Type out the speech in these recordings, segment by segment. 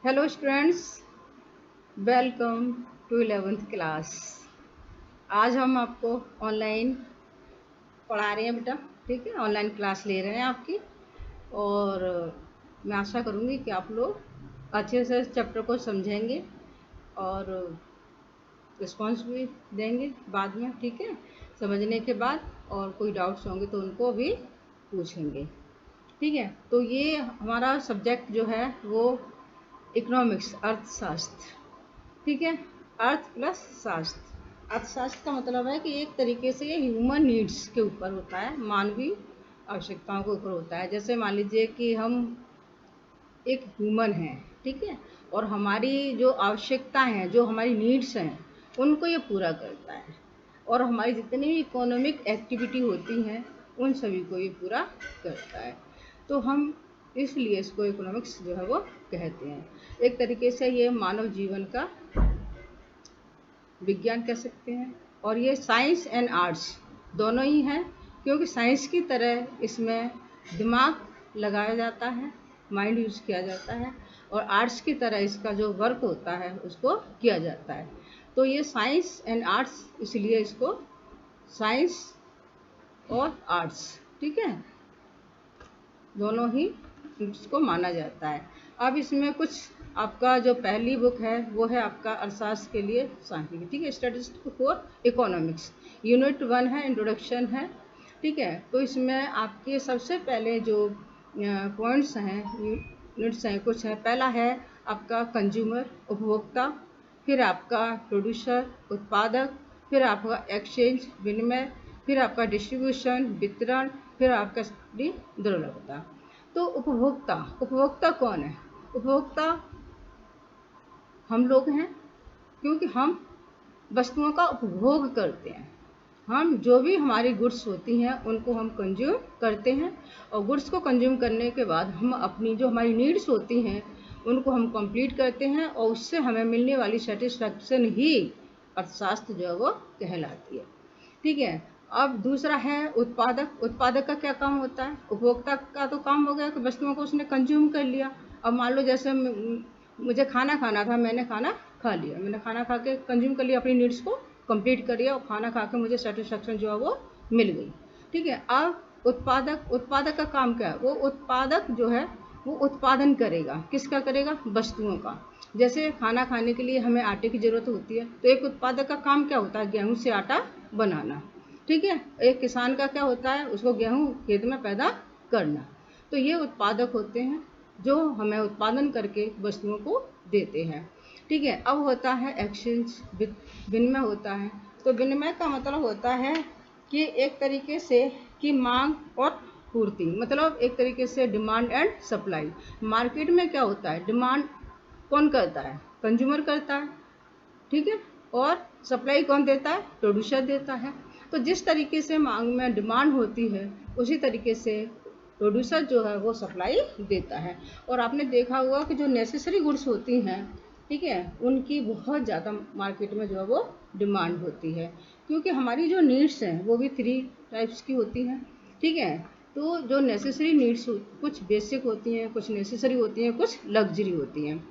Hello students, welcome to 11th class. आज हम आपको ऑनलाइन पढ़ा रहे हैं बेटा। ठीक है, ऑनलाइन क्लास ले रहे हैं आपकी। और मैं आशा करूँगी कि आप लोग अच्छे से चैप्टर को समझेंगे और रिस्पॉन्स भी देंगे बाद में। ठीक है, समझने के बाद और कोई डाउट्स होंगे तो उनको भी पूछेंगे। ठीक है, तो ये हमारा सब्जेक्ट जो है वो इकोनॉमिक्स, अर्थशास्त्र। ठीक है, अर्थ प्लस शास्त्र। अर्थशास्त्र का मतलब है कि एक तरीके से ये ह्यूमन नीड्स के ऊपर होता है, मानवीय आवश्यकताओं के ऊपर होता है। जैसे मान लीजिए कि हम एक ह्यूमन हैं, ठीक है, और हमारी जो आवश्यकताएं हैं, जो हमारी नीड्स हैं, उनको ये पूरा करता है। और हमारी जितनी भी इकोनॉमिक एक्टिविटी होती हैं उन सभी को ये पूरा करता है। तो हम इसलिए इसको इकोनॉमिक्स जो है वो कहते हैं। एक तरीके से ये मानव जीवन का विज्ञान कह सकते हैं। और ये साइंस एंड आर्ट्स दोनों ही हैं, क्योंकि साइंस की तरह इसमें दिमाग लगाया जाता है, माइंड यूज़ किया जाता है, और आर्ट्स की तरह इसका जो वर्क होता है उसको किया जाता है। तो ये साइंस एंड आर्ट्स, इसलिए इसको साइंस और आर्ट्स, ठीक है, दोनों ही इसको माना जाता है। अब इसमें कुछ आपका जो पहली बुक है वो है आपका अर्थशास्त्र के लिए सांख्यिकी। ठीक है, स्टैटिस्टिक्स फॉर इकोनॉमिक्स, यूनिट 1 है, इंट्रोडक्शन है। ठीक है, तो इसमें आपके सबसे पहले जो पॉइंट्स हैं, यूनिट्स हैं, कुछ हैं। पहला है आपका कंज्यूमर, उपभोक्ता, फिर आपका प्रोड्यूसर, उत्पादक, फिर आपका एक्सचेंज, विनिमय, फिर आपका डिस्ट्रीब्यूशन, वितरण, फिर आपका दुर्लभता। तो उपभोक्ता, उपभोक्ता कौन है? उपभोक्ता हम लोग हैं, क्योंकि हम वस्तुओं का उपभोग करते हैं। हम जो भी हमारी गुड्स होती हैं उनको हम कंज्यूम करते हैं, और गुड्स को कंज्यूम करने के बाद हम अपनी जो हमारी नीड्स होती हैं उनको हम कंप्लीट करते हैं, और उससे हमें मिलने वाली सेटिस्फैक्शन ही अर्थशास्त्र जो है वो कहलाती है। ठीक है, अब दूसरा है उत्पादक। उत्पादक का क्या काम होता है? उपभोक्ता का तो काम हो गया कि वस्तुओं को उसने कंज्यूम कर लिया। अब मान लो जैसे मुझे खाना खाना था, मैंने खाना खा लिया, मैंने खाना खा के कंज्यूम कर लिया, अपनी नीड्स को कंप्लीट कर लिया, और खाना खा के मुझे सेटिस्फैक्शन जो है वो मिल गई। ठीक है, अब उत्पादक, उत्पादक का काम क्या है? वो उत्पादक जो है वो उत्पादन करेगा। किसका करेगा? वस्तुओं का। जैसे खाना खाने के लिए हमें आटे की ज़रूरत होती है, तो एक उत्पादक का काम क्या होता है? गेहूं से आटा बनाना। ठीक है, एक किसान का क्या होता है? उसको गेहूं खेत में पैदा करना। तो ये उत्पादक होते हैं जो हमें उत्पादन करके वस्तुओं को देते हैं। ठीक है, अब होता है एक्सचेंज, विनिमय होता है। तो विनिमय का मतलब होता है कि एक तरीके से कि मांग और पूर्ति, मतलब एक तरीके से डिमांड एंड सप्लाई। मार्केट में क्या होता है? डिमांड कौन करता है? कंज्यूमर करता है। ठीक है, और सप्लाई कौन देता है? प्रोड्यूसर देता है। तो जिस तरीके से मांग में डिमांड होती है उसी तरीके से प्रोड्यूसर जो है वो सप्लाई देता है। और आपने देखा होगा कि जो नेसेसरी गुड्स होती हैं, ठीक है, उनकी बहुत ज़्यादा मार्केट में जो है वो डिमांड होती है, क्योंकि हमारी जो नीड्स हैं वो भी 3 टाइप्स की होती हैं। ठीक है, तो जो नेसेसरी नीड्स कुछ बेसिक होती हैं, कुछ नेसेसरी होती हैं, कुछ लग्जरी होती हैं।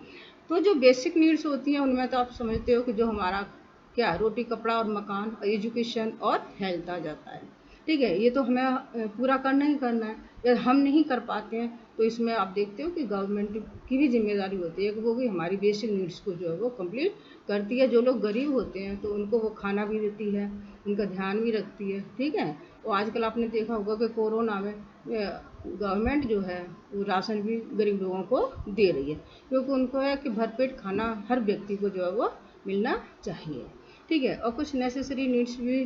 तो जो बेसिक नीड्स होती हैं उनमें तो आप समझते हो कि जो हमारा क्या, रोटी, कपड़ा और मकान, एजुकेशन और हेल्थ आ जाता है। ठीक है, ये तो हमें पूरा करना ही करना है। यदि हम नहीं कर पाते हैं तो इसमें आप देखते हो कि गवर्नमेंट की भी जिम्मेदारी होती है कि वो भी हमारी बेसिक नीड्स को जो है वो कंप्लीट करती है। जो लोग गरीब होते हैं तो उनको वो खाना भी देती है, उनका ध्यान भी रखती है। ठीक है, और आजकल आपने देखा होगा कि कोरोना में गवर्नमेंट जो है वो राशन भी गरीब लोगों को दे रही है, क्योंकि उनको है कि भरपेट खाना हर व्यक्ति को जो है वो मिलना चाहिए। ठीक है, और कुछ नेसेसरी नीड्स भी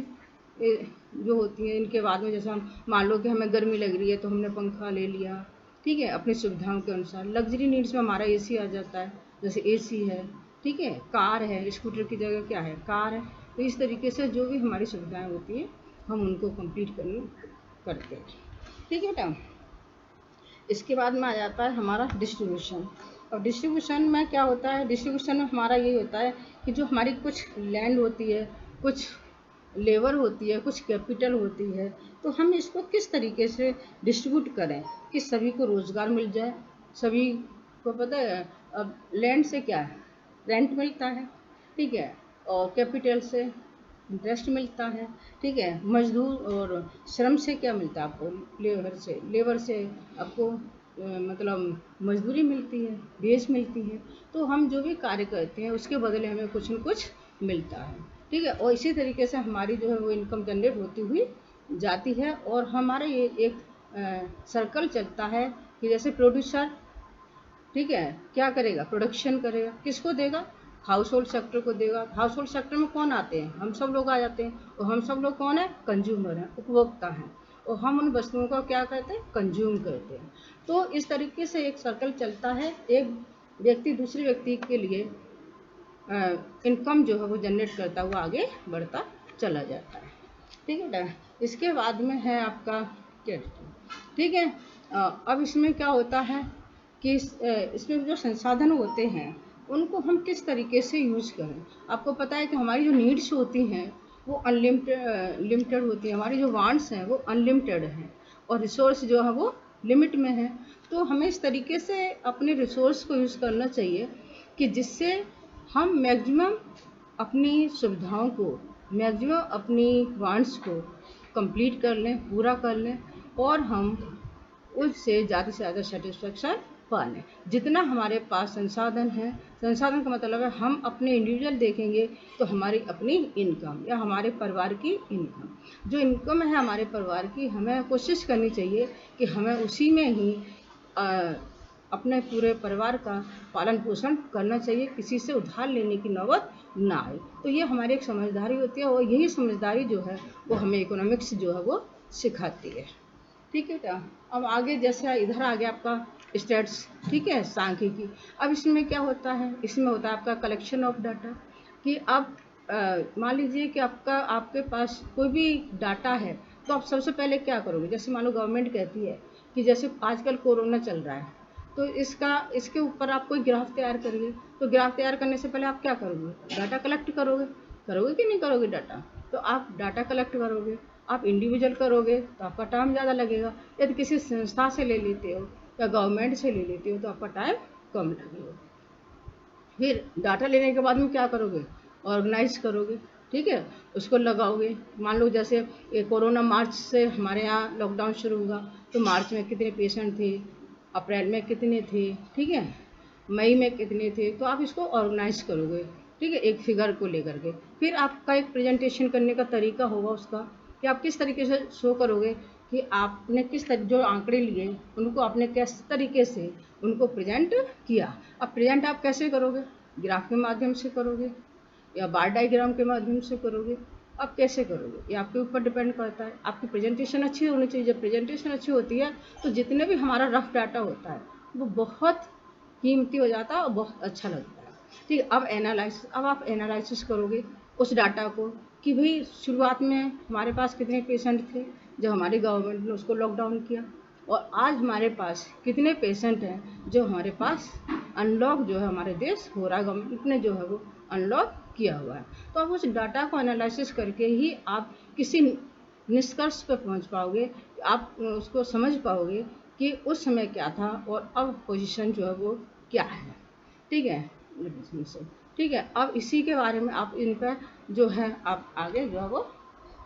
जो होती हैं इनके बाद में, जैसे हम मान लो कि हमें गर्मी लग रही है तो हमने पंखा ले लिया। ठीक है, अपनी सुविधाओं के अनुसार। लग्जरी नीड्स में हमारा एसी आ जाता है, जैसे एसी है, ठीक है, कार है, स्कूटर की जगह क्या है, कार है। तो इस तरीके से जो भी हमारी सुविधाएं होती हैं हम उनको कंप्लीट करते हैं। ठीक है बेटा, इसके बाद में आ जाता है हमारा डिस्ट्रीब्यूशन। और डिस्ट्रीब्यूशन में क्या होता है? डिस्ट्रीब्यूशन में हमारा यही होता है कि जो हमारी कुछ लैंड होती है, कुछ लेबर होती है, कुछ कैपिटल होती है, तो हम इसको किस तरीके से डिस्ट्रीब्यूट करें कि सभी को रोज़गार मिल जाए। सभी को पता है अब लैंड से क्या है, रेंट मिलता है, ठीक है, और कैपिटल से इंटरेस्ट मिलता है, ठीक है, मजदूर और श्रम से क्या मिलता है आपको, लेबर से आपको मतलब मजदूरी मिलती है, वेज मिलती है। तो हम जो भी कार्य करते हैं उसके बदले हमें कुछ न कुछ मिलता है, ठीक है। और इसी तरीके से हमारी जो है वो इनकम जनरेट होती हुई जाती है। और हमारा ये एक सर्कल चलता है कि जैसे प्रोड्यूसर, ठीक है, क्या करेगा, प्रोडक्शन करेगा, किसको देगा, हाउस होल्ड सेक्टर को देगा। हाउस होल्ड सेक्टर में कौन आते हैं, हम सब लोग आ जाते हैं। और हम सब लोग कौन है, कंज्यूमर हैं, उपभोक्ता हैं। और हम उन वस्तुओं का क्या करते हैं, कंज्यूम करते हैं। तो इस तरीके से एक सर्कल चलता है, एक व्यक्ति दूसरे व्यक्ति के लिए इनकम जो है वो जनरेट करता हुआ आगे बढ़ता चला जाता है, ठीक है ना। इसके बाद में है आपका क्रेडिट, ठीक है। अब इसमें क्या होता है कि इसमें जो संसाधन होते हैं उनको हम किस तरीके से यूज करें। आपको पता है कि हमारी जो नीड्स होती हैं वो लिमिटेड होती है, हमारी जो वांट्स हैं वो अनलिमिटेड हैं, और रिसोर्स जो है वो लिमिट में है। तो हमें इस तरीके से अपने रिसोर्स को यूज़ करना चाहिए कि जिससे हम मैक्सिमम अपनी सुविधाओं को, मैक्सिमम अपनी वांट्स को कंप्लीट कर लें, पूरा कर लें, और हम उससे ज़्यादा से ज़्यादा सेटिस्फेक्शन पा लें। जितना हमारे पास संसाधन है, संसाधन का मतलब है हम अपने इंडिविजुअल देखेंगे तो हमारी अपनी इनकम या हमारे परिवार की इनकम, जो इनकम है हमारे परिवार की, हमें कोशिश करनी चाहिए कि हमें उसी में ही अपने पूरे परिवार का पालन पोषण करना चाहिए, किसी से उधार लेने की नौबत ना आए। तो ये हमारी एक समझदारी होती है, और यही समझदारी जो है वो हमें इकोनॉमिक्स जो है वो सिखाती है, ठीक है क्या। अब आगे जैसे इधर आ गया आपका स्टेट्स, ठीक है, सांख्यिकी। अब इसमें क्या होता है, इसमें होता है आपका कलेक्शन ऑफ डाटा, कि अब मान लीजिए कि आपके पास कोई भी डाटा है, तो आप सबसे पहले क्या करोगे। जैसे मान लो गवर्नमेंट कहती है कि जैसे आजकल कोरोना चल रहा है, तो इसके ऊपर आप कोई ग्राफ तैयार करिए। तो ग्राफ तैयार करने से पहले आप क्या करोगे, डाटा कलेक्ट करोगे, करोगे कि नहीं करोगे डाटा। तो आप डाटा कलेक्ट करोगे, आप इंडिविजुअल करोगे तो आपका टाइम ज़्यादा लगेगा। यदि किसी संस्था से ले लेते हो या गवर्नमेंट से ले लेते हो तो आपका टाइम कम लगेगा। फिर डाटा लेने के बाद में क्या करोगे, ऑर्गेनाइज करोगे, ठीक है, उसको लगाओगे। मान लो जैसे ये कोरोना मार्च से हमारे यहाँ लॉकडाउन शुरू हुआ, तो मार्च में कितने पेशेंट थे, अप्रैल में कितने थे, ठीक है, मई में कितने थे। तो आप इसको ऑर्गेनाइज करोगे, ठीक है, एक फिगर को लेकर के। फिर आपका एक प्रेजेंटेशन करने का तरीका होगा उसका, कि आप किस तरीके से शो करोगे कि आपने जो आंकड़े लिए उनको आपने किस तरीके से उनको प्रेजेंट किया। अब प्रेजेंट आप कैसे करोगे, ग्राफ के माध्यम से करोगे या बार डायग्राम के माध्यम से करोगे। अब कैसे करोगे ये आपके ऊपर डिपेंड करता है। आपकी प्रेजेंटेशन अच्छी होनी चाहिए। जब प्रेजेंटेशन अच्छी होती है तो जितने भी हमारा रफ डाटा होता है वो बहुत कीमती हो जाता है और बहुत अच्छा लगता है, ठीक है। अब आप एनालिसिस करोगे उस डाटा को, कि भाई शुरुआत में हमारे पास कितने पेशेंट थे जब हमारी गवर्नमेंट ने उसको लॉकडाउन किया, और आज हमारे पास कितने पेशेंट हैं जो हमारे पास अनलॉक जो है हमारे देश हो रहा है, गवर्नमेंट ने जो है वो अनलॉक किया हुआ है। तो आप उस डाटा को एनालिसिस करके ही आप किसी निष्कर्ष पर पहुंच पाओगे, आप उसको समझ पाओगे कि उस समय क्या था और अब पोजीशन जो है वो क्या है, ठीक है, ठीक है। अब इसी के बारे में आप इन पर जो है आप आगे जो है वो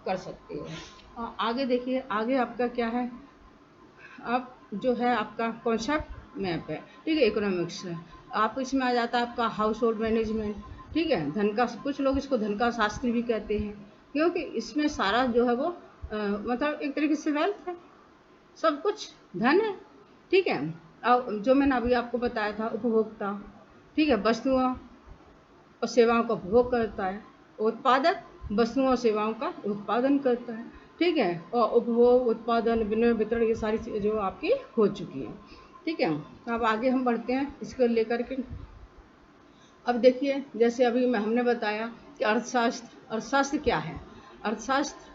कर सकते हो। और आगे देखिए, आगे आपका क्या है, आप जो है आपका कॉन्सेप्ट मैप है, ठीक है, इकोनॉमिक्स है। आप इसमें आ जाता है आपका हाउस होल्ड मैनेजमेंट, ठीक है, धन का, कुछ लोग इसको धन का शास्त्र भी कहते हैं, क्योंकि इसमें सारा जो है वो मतलब एक तरीके से वेल्थ है, सब कुछ धन है, ठीक है। अब जो मैंने अभी आपको बताया था, उपभोक्ता, ठीक है, वस्तुओं और सेवाओं का उपभोग करता है, उत्पादक वस्तुओं और सेवाओं का उत्पादन करता है, ठीक है, और उपभोग, उत्पादन, विनिमय, वितरण, ये सारी चीज़ें जो आपकी हो चुकी हैं, ठीक है। अब आगे हम बढ़ते हैं इसको लेकर के। अब देखिए, जैसे अभी हमने बताया कि अर्थशास्त्र क्या है। अर्थशास्त्र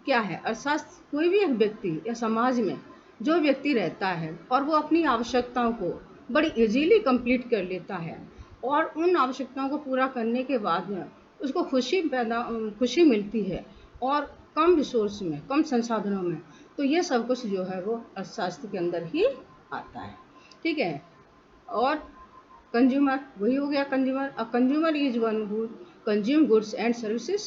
क्या है, अर्थशास्त्र कोई भी एक व्यक्ति या समाज में जो व्यक्ति रहता है और वो अपनी आवश्यकताओं को बड़ी इजीली कंप्लीट कर लेता है, और उन आवश्यकताओं को पूरा करने के बाद में उसको खुशी मिलती है, और कम रिसोर्स में, कम संसाधनों में। तो ये सब कुछ जो है वो अर्थशास्त्र के अंदर ही आता है, ठीक है। और कंज्यूमर वही हो गया consumer. A consumer is one who consume goods and services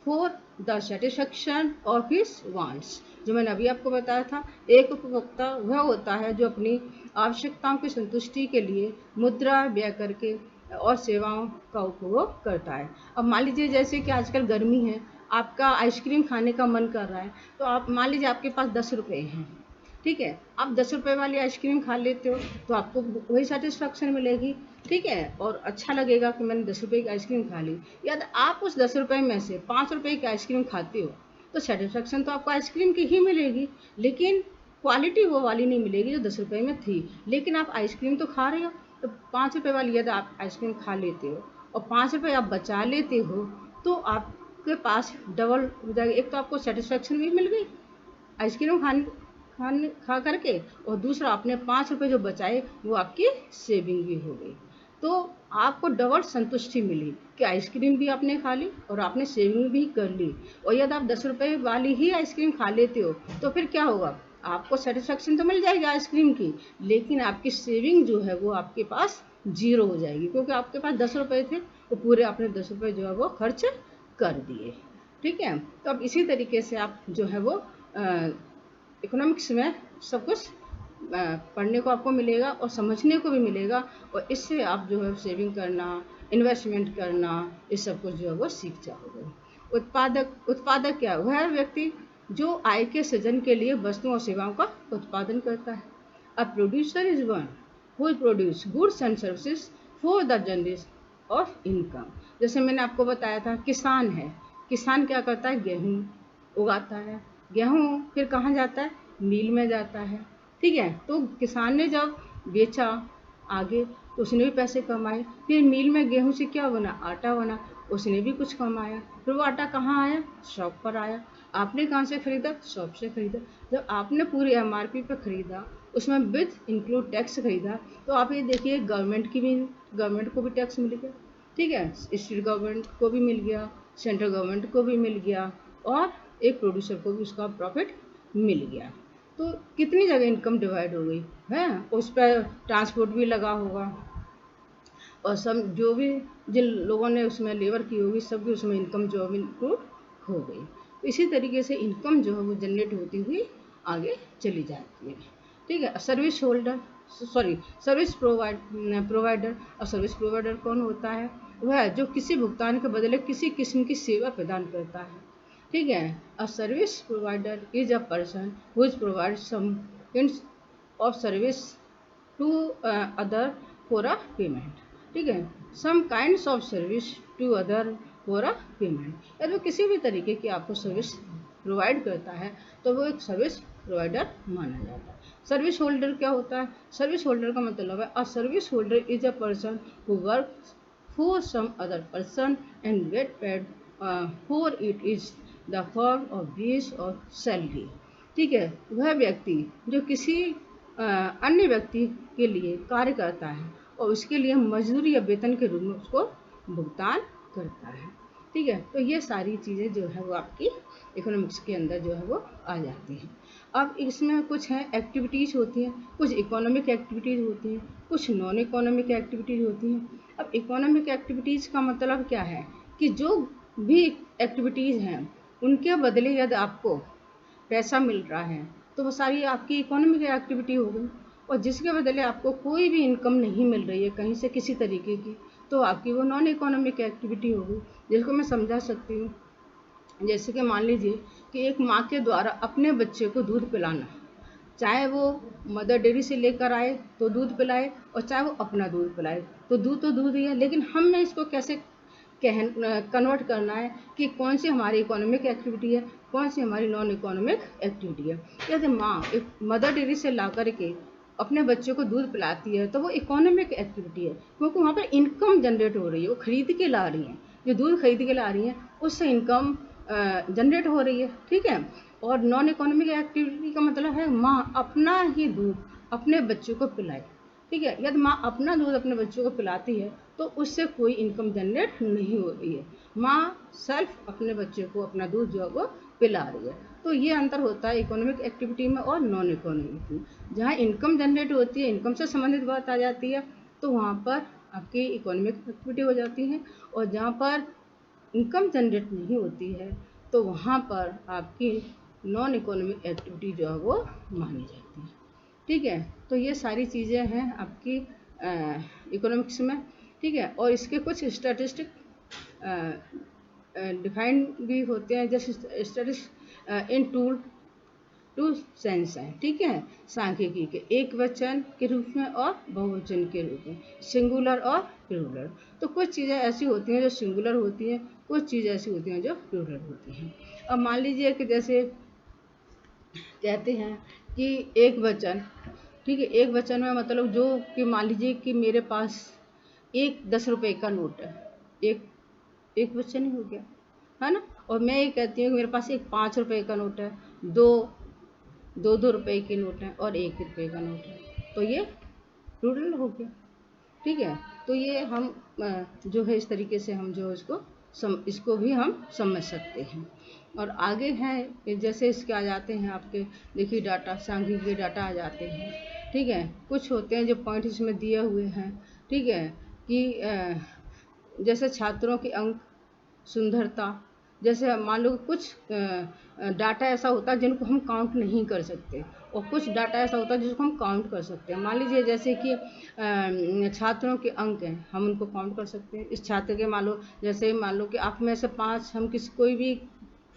for the satisfaction of his wants. जो मैंने अभी आपको बताया था, एक उपभोक्ता वह होता है जो अपनी आवश्यकताओं की संतुष्टि के लिए मुद्रा व्यय करके और सेवाओं का उपभोग करता है। अब मान लीजिए जैसे कि आजकल गर्मी है, आपका आइसक्रीम खाने का मन कर रहा है, तो आप मान लीजिए आपके पास 10 रुपये हैं, ठीक है, आप 10 रुपये वाली आइसक्रीम खा लेते हो तो आपको वही सेटिस्फेक्शन मिलेगी, ठीक है, और अच्छा लगेगा कि मैंने 10 रुपये की आइसक्रीम खा ली। या आप उस 10 रुपये में से 5 रुपये की आइसक्रीम खाते हो तो सेटिस्फेक्शन तो आपको आइसक्रीम की ही मिलेगी, लेकिन क्वालिटी वो वाली नहीं मिलेगी जो 10 रुपये में थी। लेकिन आप आइसक्रीम तो खा रहे हो, तो 5 रुपये वाली यदि आप आइसक्रीम खा लेते हो और 5 रुपये आप बचा लेते हो तो आपके पास डबल हो जाएगा। एक तो आपको सेटिस्फेक्शन भी मिल गई आइसक्रीम खा करके, और दूसरा आपने 5 रुपये जो बचाए वो आपकी सेविंग भी हो गई। तो आपको डबल संतुष्टि मिली कि आइसक्रीम भी आपने खा ली और आपने सेविंग भी कर ली। और यदि आप 10 रुपये वाली ही आइसक्रीम खा लेते हो तो फिर क्या होगा, आपको सेटिस्फेक्शन तो मिल जाएगी आइसक्रीम की, लेकिन आपकी सेविंग जो है वो आपके पास 0 हो जाएगी, क्योंकि आपके पास 10 रुपये थे तो पूरे आपने 10 रुपये जो है वो खर्च कर दिए, ठीक है। तो अब इसी तरीके से आप जो है वो इकोनॉमिक्स में सब कुछ पढ़ने को आपको मिलेगा और समझने को भी मिलेगा, और इससे आप जो है सेविंग करना, इन्वेस्टमेंट करना, ये सब कुछ जो है वो सीख जाओगे। उत्पादक क्या है, वह व्यक्ति जो आय के सृजन के लिए वस्तुओं और सेवाओं का उत्पादन करता है। A producer is one who produce goods and services for the generation of income. जैसे मैंने आपको बताया था, किसान है, किसान क्या करता है, गेहूँ उगाता है, गेहूँ फिर कहाँ जाता है, मिल में जाता है, ठीक है। तो किसान ने जब बेचा आगे तो उसने भी पैसे कमाए, फिर मिल में गेहूँ से क्या बना, आटा बना, उसने भी कुछ कमाया। फिर वो आटा कहाँ आया, शॉप पर आया। आपने कहाँ से खरीदा, शॉप से खरीदा। जब आपने पूरी MRP पे खरीदा, उसमें विद इंक्लूड टैक्स खरीदा, तो आप ये देखिए गवर्नमेंट को भी टैक्स मिल गया, ठीक है, स्टेट गवर्नमेंट को भी मिल गया, सेंट्रल गवर्नमेंट को भी मिल गया, और एक प्रोड्यूसर को भी उसका प्रॉफिट मिल गया। तो कितनी जगह इनकम डिवाइड हो गई है, उस पर ट्रांसपोर्ट भी लगा होगा, और सब जो भी जिन लोगों ने उसमें लेबर की होगी सबकी उसमें इनकम जो है इंक्लूड हो गई। तो इसी तरीके से इनकम जो है वो जनरेट होती हुई आगे चली जाती है, ठीक है। Service provider. और सर्विस प्रोवाइडर कौन होता है, वह जो किसी भुगतान के बदले किसी किस्म की सेवा प्रदान करता है, ठीक है। A service provider is a person who provide some kinds of service to other for a payment, ठीक है, some kinds of service to other for a payment. यदि वो किसी भी तरीके की आपको सर्विस प्रोवाइड करता है तो वो एक सर्विस प्रोवाइडर माना जाता है। सर्विस होल्डर क्या होता है, सर्विस होल्डर का मतलब है, a service holder is a person who work for some other person and get paid for it is the form of wage और सैलरी, ठीक है। वह व्यक्ति जो किसी अन्य व्यक्ति के लिए कार्य करता है और उसके लिए मजदूरी या वेतन के रूप में उसको भुगतान करता है, ठीक है। तो ये सारी चीज़ें जो है वो आपकी इकोनॉमिक्स के अंदर जो है वो आ जाती हैं। अब इसमें कुछ है एक्टिविटीज़ होती हैं, कुछ इकोनॉमिक एक्टिविटीज़ होती हैं, कुछ नॉन इकोनॉमिक एक्टिविटीज़ होती हैं। अब इकोनॉमिक एक्टिविटीज़ का मतलब क्या है कि जो भी एक्टिविटीज़ हैं उनके बदले यदि आपको पैसा मिल रहा है तो वो सारी आपकी इकोनॉमिक एक्टिविटी हो गई, और जिसके बदले आपको कोई भी इनकम नहीं मिल रही है कहीं से किसी तरीके की, तो आपकी वो नॉन इकोनॉमिक एक्टिविटी होगी। जिसको मैं समझा सकती हूँ, जैसे कि मान लीजिए कि एक माँ के द्वारा अपने बच्चे को दूध पिलाना, चाहे वो मदर डेयरी से लेकर आए तो दूध पिलाए और चाहे वो अपना दूध पिलाए, तो दूध ही है। लेकिन हमें इसको कैसे कन्वर्ट करना है कि कौन सी हमारी इकोनॉमिक एक्टिविटी है, कौन सी हमारी नॉन इकोनॉमिक एक्टिविटी है। यदि माँ एक मदर डेयरी से ला करके अपने बच्चे को दूध पिलाती है तो वो इकोनॉमिक एक्टिविटी है, क्योंकि वहाँ पर इनकम जनरेट हो रही है, वो खरीद के ला रही हैं, जो दूध खरीद के ला रही हैं उससे इनकम जनरेट हो रही है, ठीक है। और नॉन इकोनॉमिक एक्टिविटी का मतलब है माँ अपना ही दूध अपने बच्चों को पिलाए, ठीक है। यदि माँ अपना दूध अपने बच्चों को पिलाती है तो उससे कोई इनकम जनरेट नहीं हो रही है, माँ सेल्फ अपने बच्चे को अपना दूध जो है वो पिला रही है। तो ये अंतर होता है इकोनॉमिक एक्टिविटी में और नॉन इकोनॉमिक में। जहाँ इनकम जनरेट होती है, इनकम से संबंधित बात आ जाती है, तो वहाँ पर आपकी इकोनॉमिक एक्टिविटी हो जाती है, और जहाँ पर इनकम जनरेट नहीं होती है तो वहाँ पर आपकी नॉन इकोनॉमिक एक्टिविटी जो है वो मानी जाती है। ठीक है, तो ये सारी चीज़ें हैं आपकी इकोनॉमिक्स में। ठीक है, और इसके कुछ स्टैटिस्टिक डिफाइन भी होते हैं, जैसे स्टैटिस्टिक्स इन टू सेंस है। ठीक है, सांख्यिकी के एक वचन के रूप में और बहुवचन के रूप में, सिंगुलर और प्लूरल। तो कुछ चीज़ें ऐसी होती हैं जो सिंगुलर होती हैं, कुछ चीज़ें ऐसी होती हैं जो प्लूरल होती हैं। अब मान लीजिए कि जैसे कहते हैं कि एक वचन, ठीक है, एक वचन में मतलब जो कि मान लीजिए कि मेरे पास एक 10 रुपए का नोट है, एक वचन ही हो गया, है ना। और मैं ये कहती हूँ कि मेरे पास एक 5 रुपए का नोट है, दो रुपए के नोट है और 1 रुपए का नोट है, तो ये प्लूरल हो गया। ठीक है, तो ये हम जो है इस तरीके से हम जो इसको भी हम समझ सकते हैं। और आगे हैं जैसे इसके आ जाते हैं आपके, देखिए डाटा, सांख्यिकी के डाटा आ जाते हैं। ठीक है, कुछ होते हैं जो पॉइंट इसमें दिए हुए हैं। ठीक है, कि जैसे छात्रों के अंक, सुंदरता, जैसे मान लो कुछ डाटा ऐसा होता है जिनको हम काउंट नहीं कर सकते, और कुछ डाटा ऐसा होता है जिसको हम काउंट कर सकते हैं। मान लीजिए जैसे कि छात्रों के अंक हैं, हम उनको काउंट कर सकते हैं। इस छात्र के मान लो, जैसे मान लो कि आप में से 5 हम कोई भी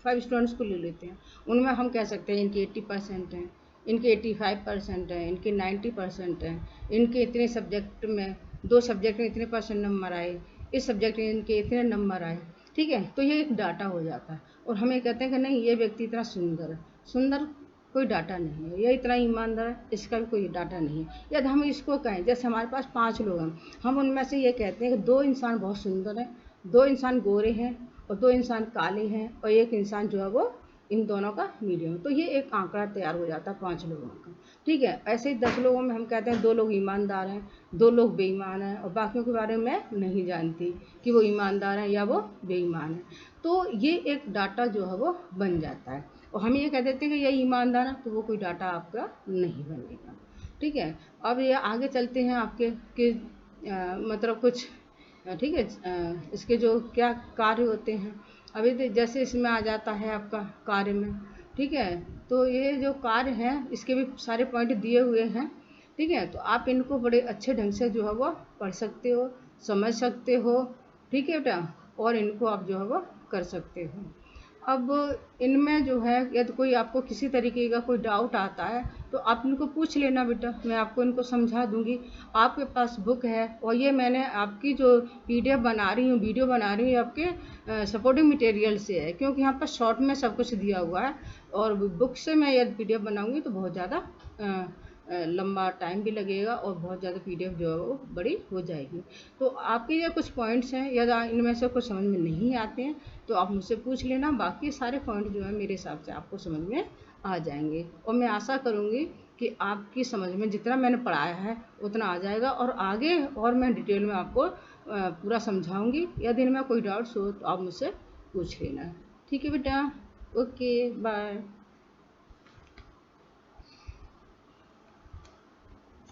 5 स्टूडेंट्स को ले लेते हैं, उनमें हम कह सकते हैं इनके 80% हैं, इनके 85% हैं, इनके 90% हैं, इनके इतने सब्जेक्ट में, 2 सब्जेक्ट में इतने परसेंट नंबर आए, इस सब्जेक्ट में इनके इतने नंबर आए। ठीक है, तो ये एक डाटा हो जाता है, और हमें कहते हैं कि नहीं ये व्यक्ति इतना सुंदर है। सुंदर कोई डाटा नहीं है, या इतना ईमानदार है, इसका भी कोई डाटा नहीं है। यदि हम इसको कहें, जैसे हमारे पास 5 लोग हैं, हम उनमें से ये कहते हैं कि 2 इंसान बहुत सुंदर हैं, 2 इंसान गोरे हैं, और 2 इंसान काले हैं, और 1 इंसान जो है वो इन दोनों का मीडियम है। तो ये एक आंकड़ा तैयार हो जाता है 5 लोगों का। ठीक है, ऐसे ही 10 लोगों में हम कहते हैं 2 लोग ईमानदार हैं, 2 लोग बेईमान हैं, और बाकियों के बारे में मैं नहीं जानती कि वो ईमानदार हैं या वो बेईमान हैं। तो ये एक डाटा जो है वो बन जाता है, और हम ये कह देते हैं कि ये ईमानदार है, तो वो कोई डाटा आपका नहीं बनेगा। ठीक है, अब ये आगे चलते हैं आपके कि मतलब कुछ ठीक है, इसके जो क्या कार्य होते हैं। अभी जैसे इसमें आ जाता है आपका कार्य में। ठीक है, तो ये जो कार्य हैं इसके भी सारे पॉइंट दिए हुए हैं। ठीक है, तो आप इनको बड़े अच्छे ढंग से जो है वो पढ़ सकते हो, समझ सकते हो। ठीक है बेटा, और इनको आप जो है वो कर सकते हो। अब इनमें जो है यदि कोई आपको किसी तरीके का कोई डाउट आता है तो आप इनको पूछ लेना बेटा, मैं आपको इनको समझा दूंगी। आपके पास बुक है, और ये मैंने आपकी जो PDF बना रही हूँ, वीडियो बना रही हूँ, आपके सपोर्टिंग मटेरियल से है, क्योंकि यहाँ पर शॉर्ट में सब कुछ दिया हुआ है, और बुक से मैं यदि PDF बनाऊँगी तो बहुत ज़्यादा लंबा टाइम भी लगेगा, और बहुत ज़्यादा PDF जो है वो बड़ी हो जाएगी। तो आपके ये कुछ पॉइंट्स हैं, यदि इनमें से कुछ समझ में नहीं आते हैं तो आप मुझसे पूछ लेना, बाकी सारे पॉइंट जो है मेरे हिसाब से आपको समझ में आ जाएंगे। और मैं आशा करूँगी कि आपकी समझ में जितना मैंने पढ़ाया है उतना आ जाएगा, और आगे और मैं डिटेल में आपको पूरा समझाऊँगी। यदि इनमें कोई डाउट्स हो तो आप मुझसे पूछ लेना। ठीक है बेटा, ओके, बाय।